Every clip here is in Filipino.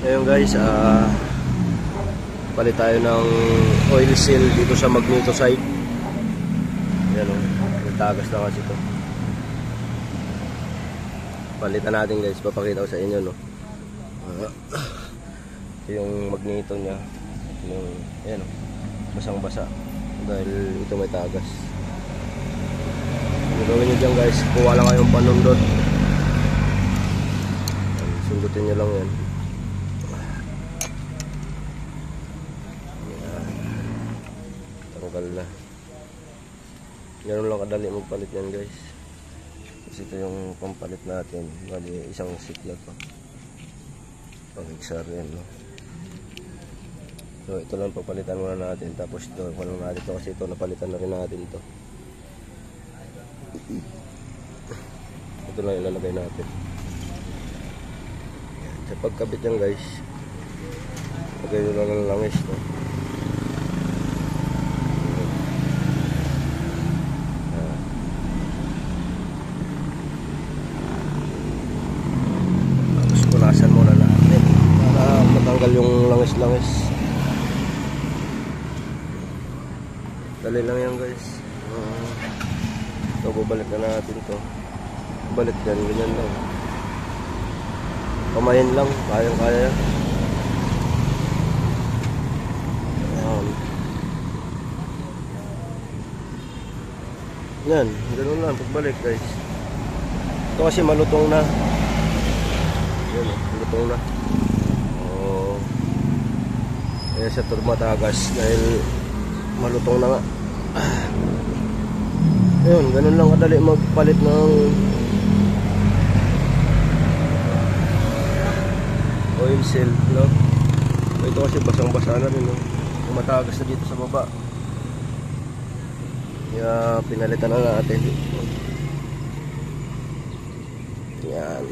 Ayun guys, palit tayo ng oil seal dito sa magneto side. Ayan o, nagtagas na kasi ito. Palitan natin guys, papakita ko sa inyo, no. Ito yung magneto nya, yung, ayan o, basang basa dahil ito may tagas. Ang gawin nyo dyan guys, kuha lang kayong panundot, sundutin nyo lang yan. Tanggal na. Ganun lang kadali magpalit yan guys. Kasi ito yung pampalit natin. Bali isang sikla to. Pang XR yan, no? So ito lang papalitan muna natin. Tapos ito, walang natin ito kasi ito napalitan na rin natin ito. Ito lang ilalagay natin. Sa pagkabit yan guys, lagay nyo lang ng langis, no? Tapos punasan muna natin para matanggal yung langis-langis. Dali lang yan guys. So babalik na natin to. Balik yan, ganyan lang. Kamayin lang, kayang-kaya yan. Yan, ganoon lang pagbalik guys. Ito kasi malutong na. Yan, malutong na. Oh. Kaya sa turmatagas dahil malutong na nga. Ayun, ganoon lang kadali magpalit ng oil seal, no? Ito kasi basang-basa na rin, no? Matagas na dito sa baba. Kaya pinalitan na natin. Yan.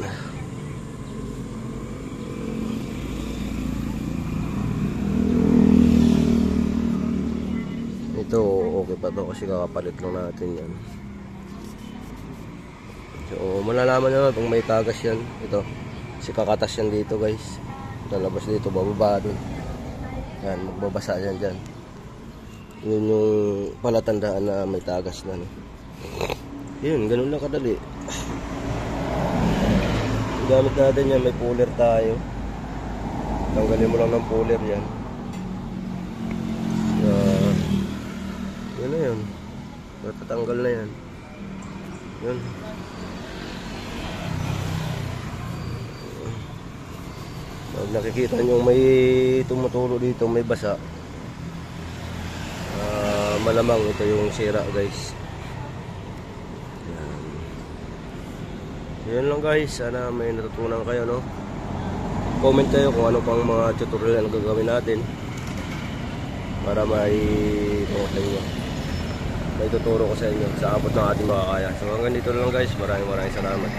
Ito okay pa to kasi kakapalit lang natin yan. So malalaman nyo kung may tagas yan. Ito kasi kakatas yan dito guys. Lalabas dito, bababa dun. Yan, magbabasa yan dyan. Yun yung palatandaan na may tagas na, no? Yun, ganun lang kadali. Gamit natin yan, may puller tayo. Tanggalin mo lang ng puller yan. Yun na yun. Matatanggal na yan. Yun. Pag nakikita nyo may tumutulo dito, may basa, malamang ito yung sira guys. Yan lang guys, sana may natutunan kayo, no? Comment kayo kung ano pang mga tutorial na gagawin natin para may tuturo ko sa inyo sa abot ng ating makakaya. So hanggang dito lang guys, maraming salamat.